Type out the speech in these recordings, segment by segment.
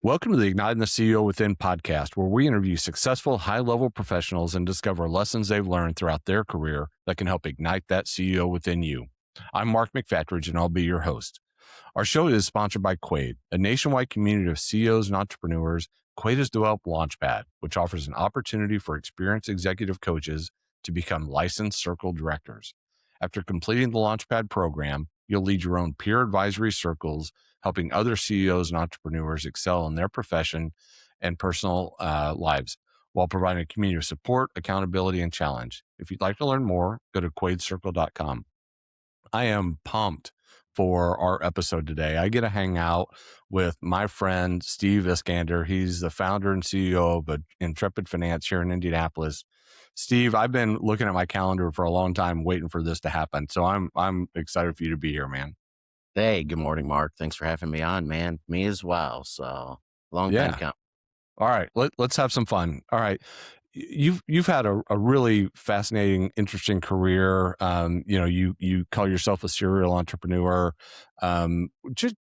Welcome to the Igniting the CEO Within podcast, where we interview successful high-level professionals and discover lessons they've learned throughout their career that can help ignite that CEO within you. I'm Mark McFatridge, and I'll be your host. Our show is sponsored by Quaid, a nationwide community of CEOs and entrepreneurs. Quaid has developed Launchpad, which offers an opportunity for experienced executive coaches to become licensed circle directors. After completing the Launchpad program, you'll lead your own peer advisory circles, helping other CEOs and entrepreneurs excel in their profession and personal lives while providing a community of support, accountability, and challenge. If you'd like to learn more, go to quaidcircle.com. I am pumped for our episode today. I get to hang out with my friend, Steve Iskander. He's the founder and CEO of Intrepid Finance here in Indianapolis. Steve, I've been looking at my calendar for a long time, waiting for this to happen. So I'm excited for you to be here, man. Hey, good morning, Mark. Thanks for having me on, man. Me as well. So long time Yeah. coming. All right. Let's have some fun. All right. You've had a really fascinating, interesting career. You call yourself a serial entrepreneur. Um, just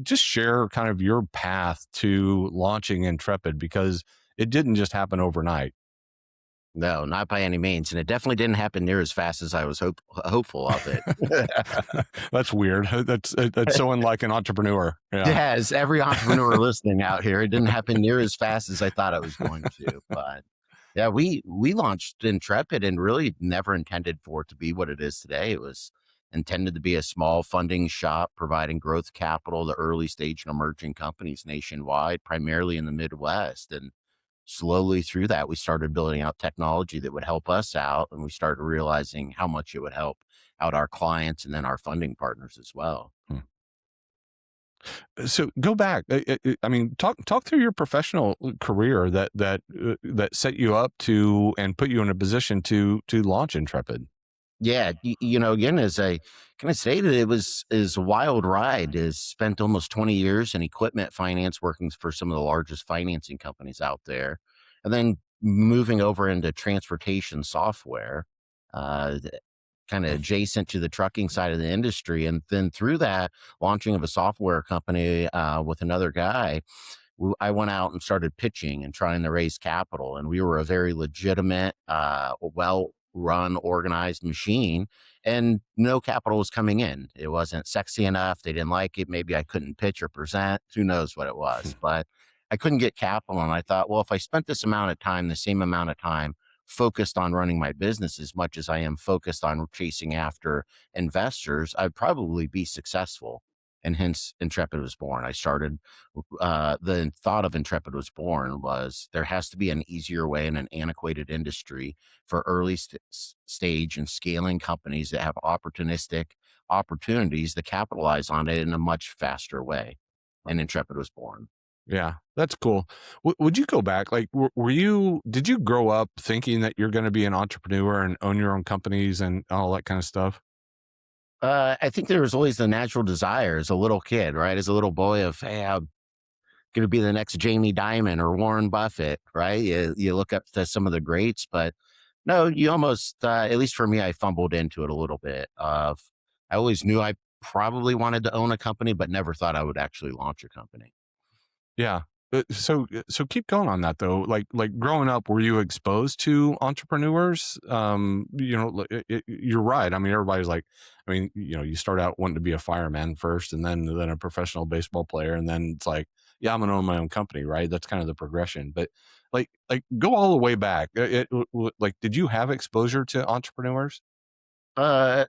just share kind of your path to launching Intrepid, because it didn't just happen overnight. No, not by any means. And it definitely didn't happen near as fast as I was hopeful of it. That's weird. That's so unlike an entrepreneur. Yeah. Yes, every entrepreneur listening out here, it didn't happen near as fast as I thought it was going to. But yeah, we launched Intrepid and really never intended for it to be what it is today. It was intended to be a small funding shop providing growth capital to early stage and emerging companies nationwide, primarily in the Midwest. And slowly through that, we started building out technology that would help us out. And we started realizing how much it would help out our clients and then our funding partners as well. So go back. I mean, talk through your professional career that set you up to and put you in a position to launch Intrepid. Yeah, again, as I kind of stated, is a wild ride. Is spent almost 20 years in equipment finance, working for some of the largest financing companies out there, and then moving over into transportation software, uh, kind of adjacent to the trucking side of the industry, and then through that, launching of a software company with another guy. I went out and started pitching and trying to raise capital, and we were a very legitimate, well run, organized machine, and no capital was coming in. It wasn't sexy enough. They didn't like it. Maybe I couldn't pitch or present. Who knows what it was, but I couldn't get capital. And I thought, well, if I spent this amount of time, the same amount of time focused on running my business as much as I am focused on chasing after investors, I'd probably be successful. And hence Intrepid was born. The thought of Intrepid was born was there has to be an easier way in an antiquated industry for stage and scaling companies that have opportunistic opportunities to capitalize on it in a much faster way. And Intrepid was born. Yeah, that's cool. Would you go back? Like, did you grow up thinking that you're going to be an entrepreneur and own your own companies and all that kind of stuff? I think there was always the natural desire as a little kid, right? As a little boy of, hey, I'm going to be the next Jamie Dimon or Warren Buffett, right? You look up to some of the greats, but no, you almost, at least for me, I fumbled into it a little bit. I always knew I probably wanted to own a company, but never thought I would actually launch a company. Yeah. So keep going on that though. Like growing up, were you exposed to entrepreneurs? You're right. I mean, everybody's like, you start out wanting to be a fireman first, and then a professional baseball player, and then it's like, yeah, I'm gonna own my own company, right? That's kind of the progression. But like go all the way back. Like, did you have exposure to entrepreneurs? My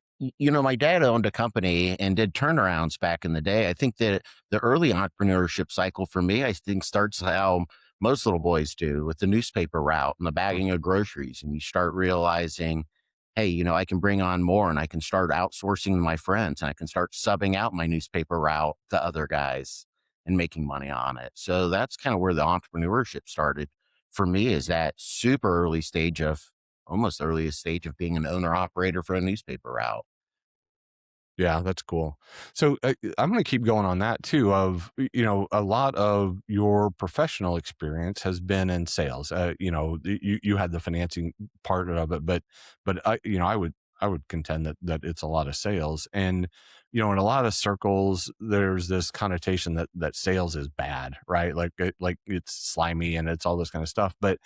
dad owned a company and did turnarounds back in the day. I think that the early entrepreneurship cycle for me, I think starts how most little boys do with the newspaper route and the bagging of groceries. And you start realizing, hey, I can bring on more and I can start outsourcing to my friends and I can start subbing out my newspaper route to other guys and making money on it. So that's kind of where the entrepreneurship started for me, is that super early stage of almost earliest stage of being an owner operator for a newspaper route. Yeah, that's cool. So I'm going to keep going on that too. A lot of your professional experience has been in sales. You had the financing part of it, but I would contend that it's a lot of sales. And in a lot of circles, there's this connotation that sales is bad, right? Like it's slimy and it's all this kind of stuff. But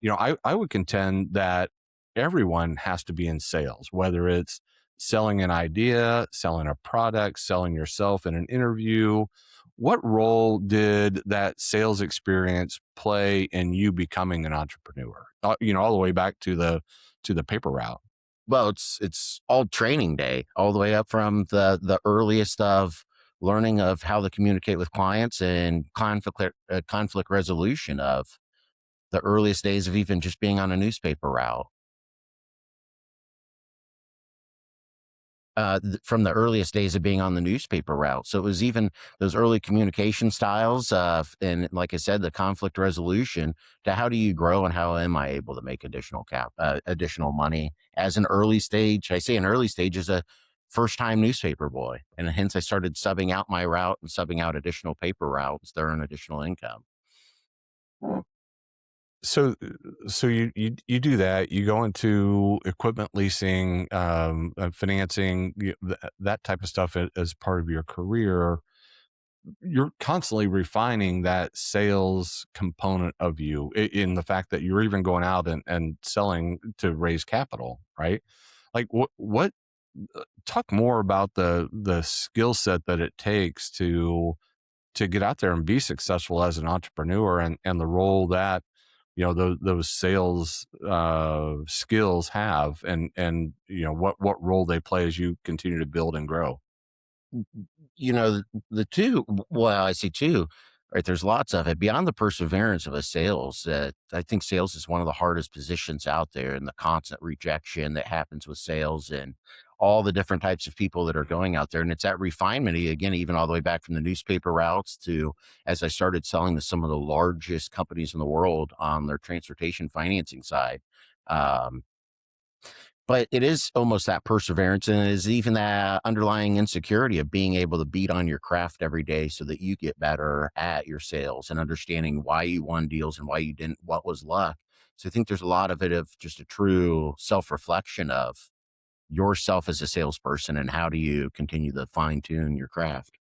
I would contend that everyone has to be in sales, whether it's selling an idea, selling a product, selling yourself in an interview. What role did that sales experience play in you becoming an entrepreneur? All the way back to the paper route. Well, it's all training day, all the way up from the earliest of learning of how to communicate with clients and conflict resolution of the earliest days of even just being on a newspaper route. From the earliest days of being on the newspaper route. So it was even those early communication styles, and like I said, the conflict resolution to how do you grow and how am I able to make additional money as an early stage. I say an early stage as a first time newspaper boy, and hence I started subbing out my route and subbing out additional paper routes to earn additional income. So, so you do that. You go into equipment leasing, financing, that type of stuff as part of your career. You're constantly refining that sales component of you in the fact that you're even going out and selling to raise capital, right? Like what talk more about the skill set that it takes to get out there and be successful as an entrepreneur, and the role that those sales skills have, and what role they play as you continue to build and grow. The two, well, I see two, right? There's lots of it beyond the perseverance of a sales. I think sales is one of the hardest positions out there, and the constant rejection that happens with sales and all the different types of people that are going out there. And it's that refinement again, even all the way back from the newspaper routes to as I started selling to some of the largest companies in the world on their transportation financing side. Um, but it is almost that perseverance, and it is even that underlying insecurity of being able to beat on your craft every day so that you get better at your sales and understanding why you won deals and why you didn't, what was luck. So I think there's a lot of it of just a true self-reflection of yourself as a salesperson and how do you continue to fine tune your craft.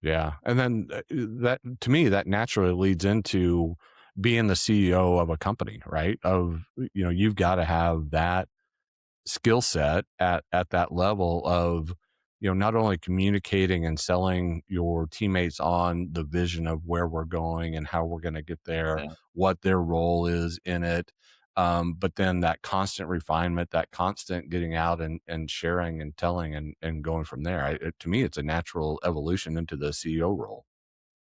Yeah, and then that to me that naturally leads into being the CEO of a company, right? You've got to have that skill set at that level of not only communicating and selling your teammates on the vision of where we're going and how we're going to get there, Yeah. what their role is in it, but then that constant refinement, that constant getting out and sharing and telling and going from there. To me, it's a natural evolution into the CEO role.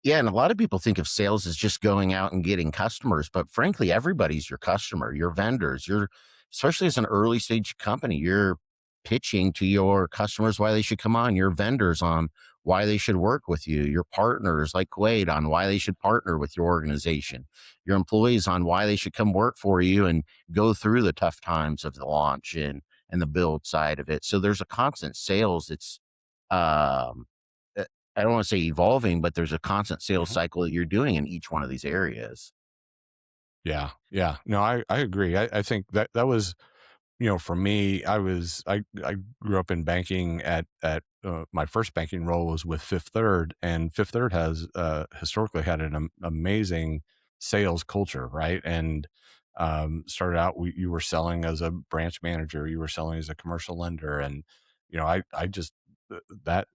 Yeah, and a lot of people think of sales as just going out and getting customers, but frankly, everybody's your customer, your vendors, especially as an early stage company, you're pitching to your customers why they should come on, your vendors on why they should work with you, your partners like Quaid on why they should partner with your organization, your employees on why they should come work for you and go through the tough times of the launch and the build side of it. So there's a constant sales. It's um I don't want to say evolving, but there's a constant sales Mhm. cycle that you're doing in each one of these areas. Yeah, yeah. No, I agree. I think that was for me, I grew up in banking at my first banking role was with Fifth Third, and Fifth Third has historically had an amazing sales culture, right? And started out, you were selling as a branch manager, you were selling as a commercial lender, and I just that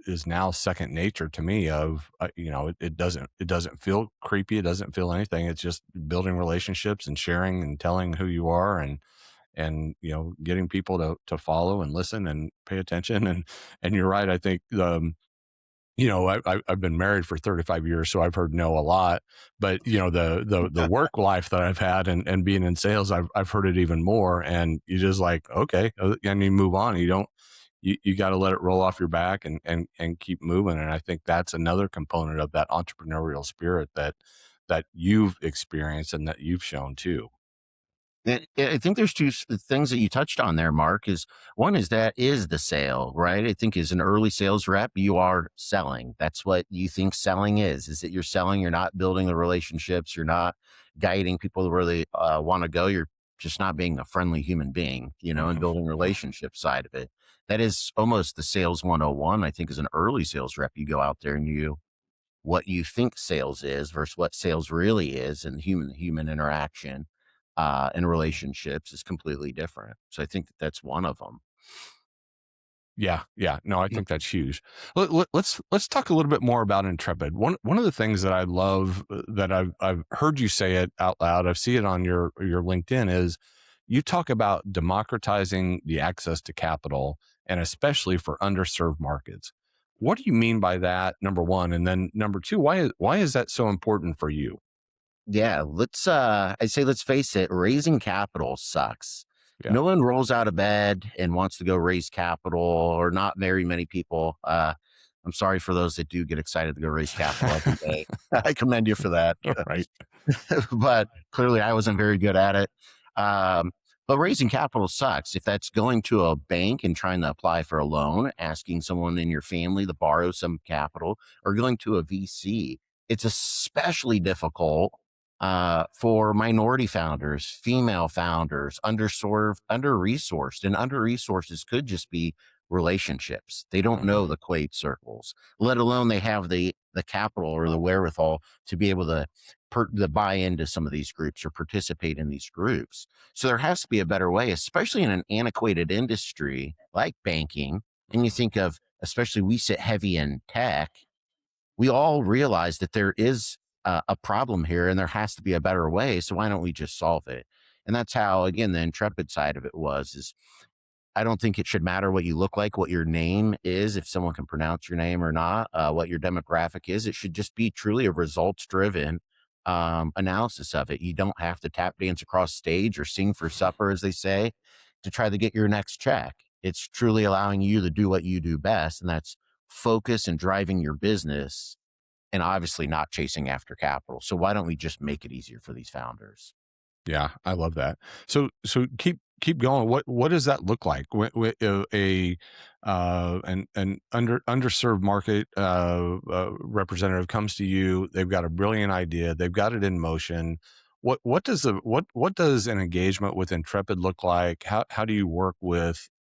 is now second nature to me. It doesn't feel creepy, it doesn't feel anything. It's just building relationships and sharing and telling who you are, and getting people to follow and listen and pay attention. And you're right. I think I've been married for 35 years, so I've heard no a lot. But the work life that I've had, and being in sales, I've heard it even more. And you just like, okay, and you move on. You don't you got to let it roll off your back and keep moving. And I think that's another component of that entrepreneurial spirit that you've experienced and that you've shown too. I think there's two things that you touched on there, Mark. Is one is that is the sale, right? I think as an early sales rep, you are selling. That's what you think selling is that you're selling. You're not building the relationships. You're not guiding people to where they want to go. You're just not being a friendly human being, and building relationship side of it. that is almost the sales 101. I think as an early sales rep, you go out there and what you think sales is versus what sales really is, and human interaction and relationships is completely different. So I think that's one of them. Yeah, yeah. No, I think that's huge. Let's talk a little bit more about Intrepid. One of the things that I love that I've heard you say it out loud. I see it on your LinkedIn is you talk about democratizing the access to capital, and especially for underserved markets. What do you mean by that? Number one, and then number two, why is that so important for you? Yeah, I say let's face it, raising capital sucks. Yeah. No one rolls out of bed and wants to go raise capital, or not very many people. I'm sorry for those that do get excited to go raise capital every day. I commend you for that. Right. But clearly I wasn't very good at it. Um, but raising capital sucks. If that's going to a bank and trying to apply for a loan, asking someone in your family to borrow some capital, or going to a VC, it's especially difficult for minority founders, female founders, underserved, under-resourced. And under-resources could just be relationships. They don't know the Quaid circles, let alone they have the capital or the wherewithal to be able to buy into some of these groups or participate in these groups. So there has to be a better way, especially in an antiquated industry like banking. And you think of, especially we sit heavy in tech, we all realize that there is a problem here and there has to be a better way. So why don't we just solve it? And that's how, again, the Intrepid side of it is I don't think it should matter what you look like, what your name is, if someone can pronounce your name or not, what your demographic is. It should just be truly a results driven analysis of it. You don't have to tap dance across stage or sing for supper, as they say, to try to get your next check. It's truly allowing you to do what you do best, and that's focus and driving your business, and obviously not chasing after capital. So why don't we just make it easier for these founders? Yeah, I love that. So keep going. What does that look like? An underserved market representative comes to you. They've got a brilliant idea. They've got it in motion. What does an engagement with Intrepid look like? How do you work with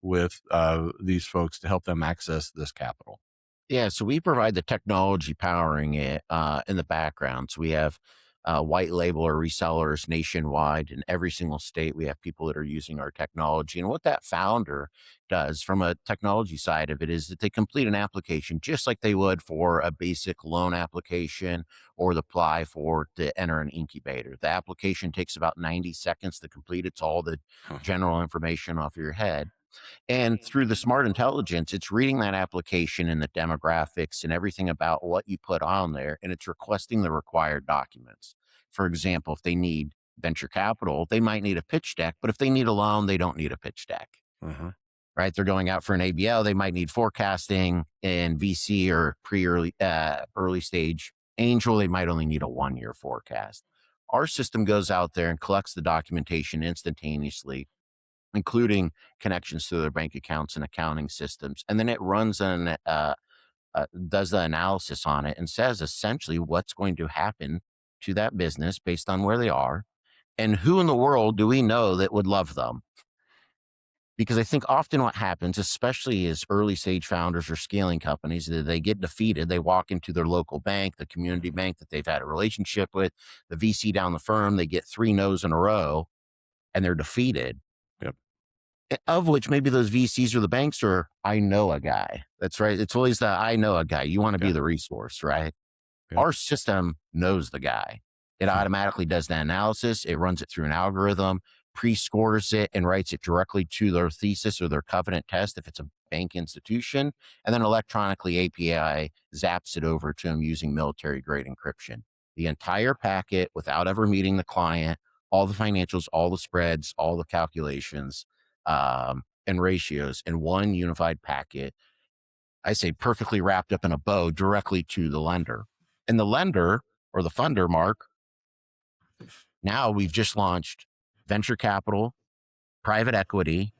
these folks to help them access this capital? Yeah, so we provide the technology powering it in the background. So we have white label or resellers nationwide in every single state. We have people that are using our technology. And what that founder does from a technology side of it is that they complete an application just like they would for a basic loan application or to apply for to enter an incubator. The application takes about 90 seconds to complete. It's all the Huh. general information off your head. And through the smart intelligence, it's reading that application and the demographics and everything about what you put on there, and it's requesting the required documents. For example, if they need venture capital, they might need a pitch deck, but if they need a loan, they don't need a pitch deck, Uh-huh. right? They're going out for an ABL, they might need forecasting, and VC or early stage angel, they might only need a 1 year forecast. Our system goes out there and collects the documentation instantaneously, including connections to their bank accounts and accounting systems. And then it runs does the analysis on it and says essentially what's going to happen to that business based on where they are and who in the world do we know that would love them. Because I think often what happens, especially as early stage founders or scaling companies, that they get defeated. They walk into their local bank, the community bank that they've had a relationship with, the VC down the firm, they get 3 no's in a row and they're defeated, Yep. of which maybe those VCs or the banks are, I know a guy. That's right. It's always the I know a guy. You want to be Yeah. the resource, right? Yep. Our system knows the guy. It automatically does the analysis. It runs it through an algorithm, pre-scores it, and writes it directly to their thesis or their covenant test if it's a bank institution, and then electronically API zaps it over to them using military-grade encryption. The entire packet without ever meeting the client, all the financials, all the spreads, all the calculations, and ratios in one unified packet. I say perfectly wrapped up in a bow directly to the lender. And the lender or the funder, Mark, now we've just launched venture capital, private equity,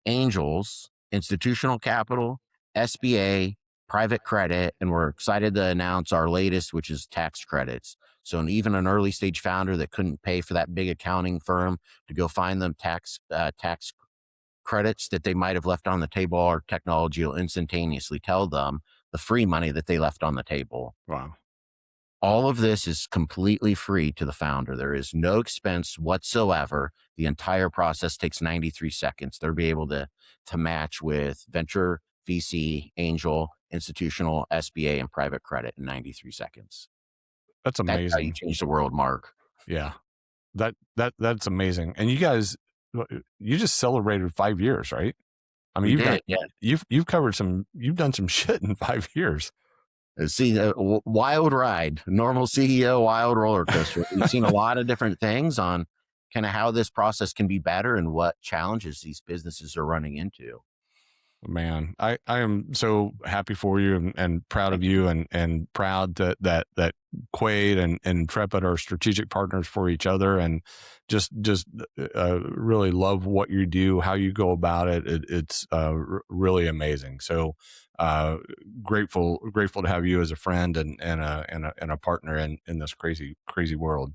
angels, institutional capital, SBA, private credit, and we're excited to announce our latest, which is tax credits. So even an early stage founder that couldn't pay for that big accounting firm to go find them tax credits that they might have left on the table, our technology will instantaneously tell them the free money that they left on the table. Wow. All of this is completely free to the founder. There is no expense whatsoever. The entire process takes 93 seconds. They'll be able to match with venture, VC, angel, institutional, SBA, and private credit in 93 seconds. That's That's how you amazing. change the world, Mark. Yeah. That's amazing. And you guys, you just celebrated 5 years, right? I mean, We did, yeah. you've done some shit in 5 years. See, wild ride, normal CEO, wild roller coaster. We've seen a lot of different things on kind of how this process can be better and what challenges these businesses are running into. Man, I am so happy for you and proud of Thank you and proud that Quaid and Intrepid are strategic partners for each other, and just really love what you do, how you go about it. It's really amazing. So grateful to have you as a friend and a partner in this crazy world.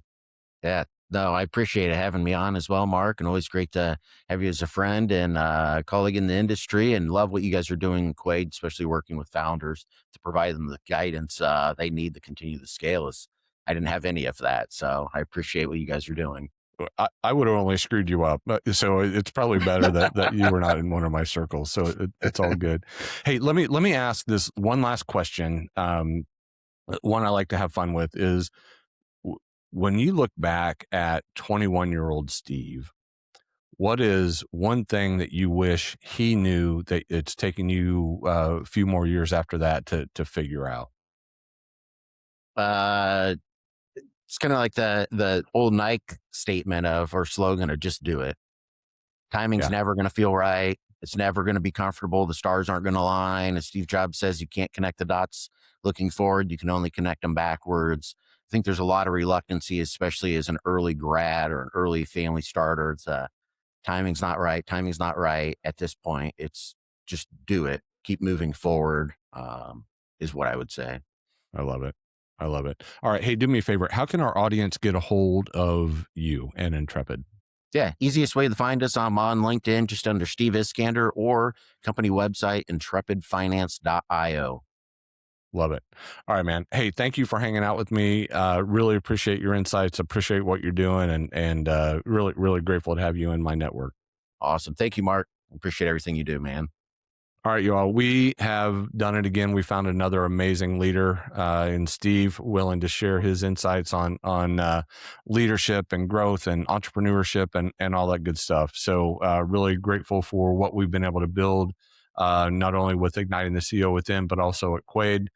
Yeah. No, I appreciate it having me on as well, Mark, and always great to have you as a friend and colleague in the industry, and love what you guys are doing in Quaid, especially working with founders to provide them the guidance they need to continue to scale. I didn't have any of that, so I appreciate what you guys are doing. I would have only screwed you up, so it's probably better that you were not in one of my circles. So it's all good. Hey, let me ask this one last question. One I like to have fun with is, when you look back at 21-year-old Steve, what is one thing that you wish he knew that it's taken you a few more years after that to figure out? Uh, it's kind of like the old Nike statement of, or slogan of, just do it. Timing's Yeah, never going to feel right. It's never going to be comfortable. The stars aren't going to align. As Steve Jobs says, you can't connect the dots looking forward. You can only connect them backwards. I think there's a lot of reluctancy, especially as an early grad or an early family starter. It's timing's not right. Timing's not right at this point. It's just do it. Keep moving forward, is what I would say. I love it. I love it. All right. Hey, do me a favor. How can our audience get a hold of you and Intrepid? Yeah, easiest way to find us, I'm on LinkedIn, just under Steve Iskander, or company website, intrepidfinance.io. Love it. All right, man. Hey, thank you for hanging out with me. Really appreciate your insights. Appreciate what you're doing, and really grateful to have you in my network. Awesome. Thank you, Mark. Appreciate everything you do, man. All right, y'all. We have done it again. We found another amazing leader in Steve, willing to share his insights on leadership and growth and entrepreneurship and all that good stuff. So really grateful for what we've been able to build, not only with Igniting the CEO Within, but also at Quaid.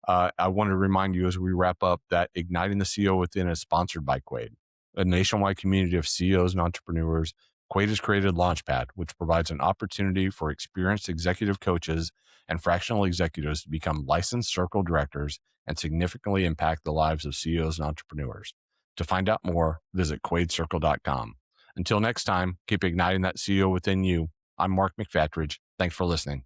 I want to remind you as we wrap up that Igniting the CEO Within is sponsored by Quaid, a nationwide community of CEOs and entrepreneurs. Quaid has created Launchpad, which provides an opportunity for experienced executive coaches and fractional executives to become licensed circle directors and significantly impact the lives of CEOs and entrepreneurs. To find out more, visit quaidcircle.com. Until next time, keep igniting that CEO within you. I'm Mark McFatridge. Thanks for listening.